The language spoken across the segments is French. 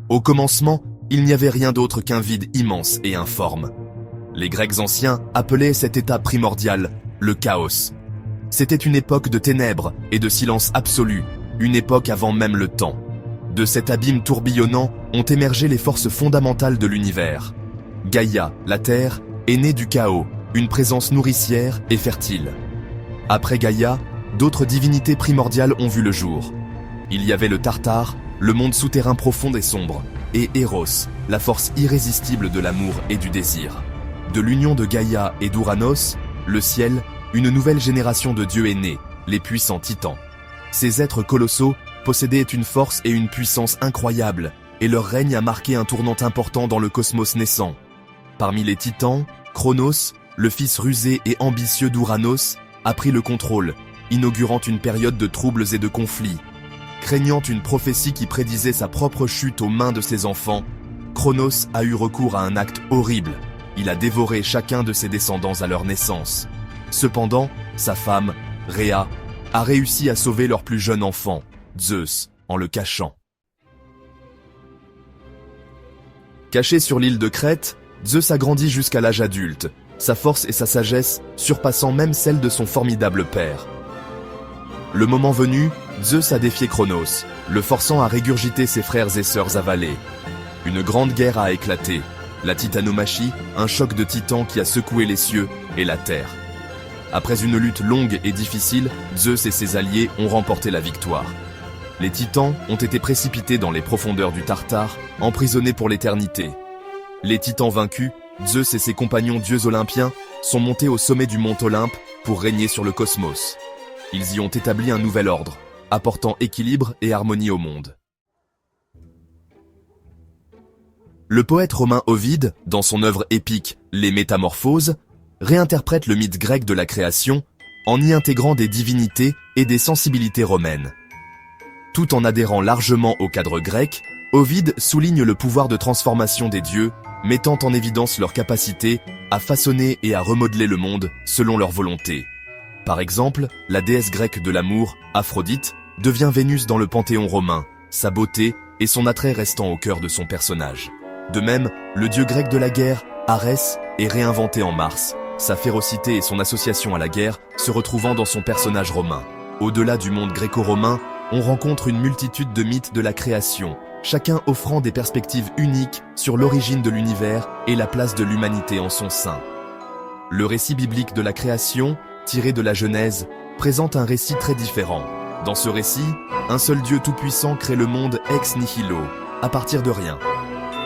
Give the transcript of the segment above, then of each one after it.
Au commencement, il n'y avait rien d'autre qu'un vide immense et informe. Les Grecs anciens appelaient cet état primordial le chaos. C'était une époque de ténèbres et de silence absolu, une époque avant même le temps. De cet abîme tourbillonnant ont émergé les forces fondamentales de l'univers. Gaïa, la Terre, est née du chaos, une présence nourricière et fertile. Après Gaïa, d'autres divinités primordiales ont vu le jour. Il y avait le Tartare, le monde souterrain profond et sombre, et Eros, la force irrésistible de l'amour et du désir. De l'union de Gaïa et d'Ouranos, le ciel, une nouvelle génération de dieux est née, les puissants titans. Ces êtres colossaux possédaient une force et une puissance incroyables, et leur règne a marqué un tournant important dans le cosmos naissant. Parmi les titans, Cronos, le fils rusé et ambitieux d'Ouranos, a pris le contrôle, inaugurant une période de troubles et de conflits. Craignant une prophétie qui prédisait sa propre chute aux mains de ses enfants, Cronos a eu recours à un acte horrible. Il a dévoré chacun de ses descendants à leur naissance. Cependant, sa femme, Rhea, a réussi à sauver leur plus jeune enfant, Zeus, en le cachant. Caché sur l'île de Crète, Zeus a grandi jusqu'à l'âge adulte, sa force et sa sagesse surpassant même celle de son formidable père. Le moment venu, Zeus a défié Cronos, le forçant à régurgiter ses frères et sœurs avalés. Une grande guerre a éclaté, la titanomachie, un choc de titans qui a secoué les cieux et la terre. Après une lutte longue et difficile, Zeus et ses alliés ont remporté la victoire. Les titans ont été précipités dans les profondeurs du Tartare, emprisonnés pour l'éternité. Les titans vaincus, Zeus et ses compagnons dieux olympiens, sont montés au sommet du mont Olympe pour régner sur le cosmos. Ils y ont établi un nouvel ordre, apportant équilibre et harmonie au monde. Le poète romain Ovide, dans son œuvre épique Les Métamorphoses, réinterprète le mythe grec de la création en y intégrant des divinités et des sensibilités romaines. Tout en adhérant largement au cadre grec, Ovide souligne le pouvoir de transformation des dieux, mettant en évidence leur capacité à façonner et à remodeler le monde selon leur volonté. Par exemple, la déesse grecque de l'amour, Aphrodite, devient Vénus dans le panthéon romain, sa beauté et son attrait restant au cœur de son personnage. De même, le dieu grec de la guerre, Arès, est réinventé en Mars, sa férocité et son association à la guerre se retrouvant dans son personnage romain. Au-delà du monde gréco-romain, on rencontre une multitude de mythes de la création, chacun offrant des perspectives uniques sur l'origine de l'univers et la place de l'humanité en son sein. Le récit biblique de la création, tiré de la Genèse, présente un récit très différent. Dans ce récit, un seul Dieu tout-puissant crée le monde ex nihilo, à partir de rien.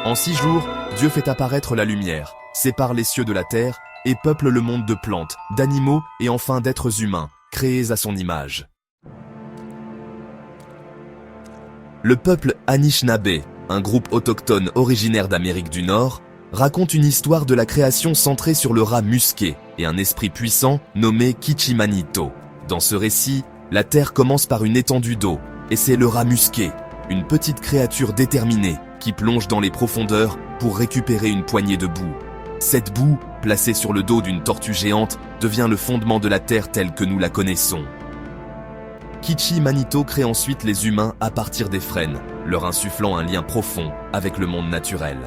En 6 jours, Dieu fait apparaître la lumière, sépare les cieux de la terre et peuple le monde de plantes, d'animaux et enfin d'êtres humains, créés à son image. Le peuple Anishinaabe, un groupe autochtone originaire d'Amérique du Nord, raconte une histoire de la création centrée sur le rat musqué et un esprit puissant nommé Kichimanito. Dans ce récit, la terre commence par une étendue d'eau, et c'est le rat musqué, une petite créature déterminée, qui plonge dans les profondeurs pour récupérer une poignée de boue. Cette boue, placée sur le dos d'une tortue géante, devient le fondement de la terre telle que nous la connaissons. Kichimanito crée ensuite les humains à partir des frênes, leur insufflant un lien profond avec le monde naturel.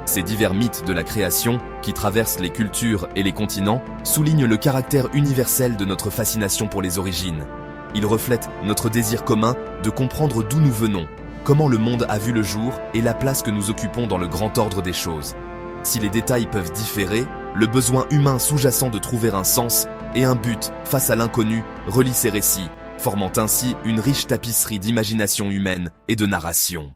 Ces divers mythes de la création, qui traversent les cultures et les continents, soulignent le caractère universel de notre fascination pour les origines. Ils reflètent notre désir commun de comprendre d'où nous venons, comment le monde a vu le jour et la place que nous occupons dans le grand ordre des choses. Si les détails peuvent différer, le besoin humain sous-jacent de trouver un sens et un but face à l'inconnu relie ces récits, formant ainsi une riche tapisserie d'imagination humaine et de narration.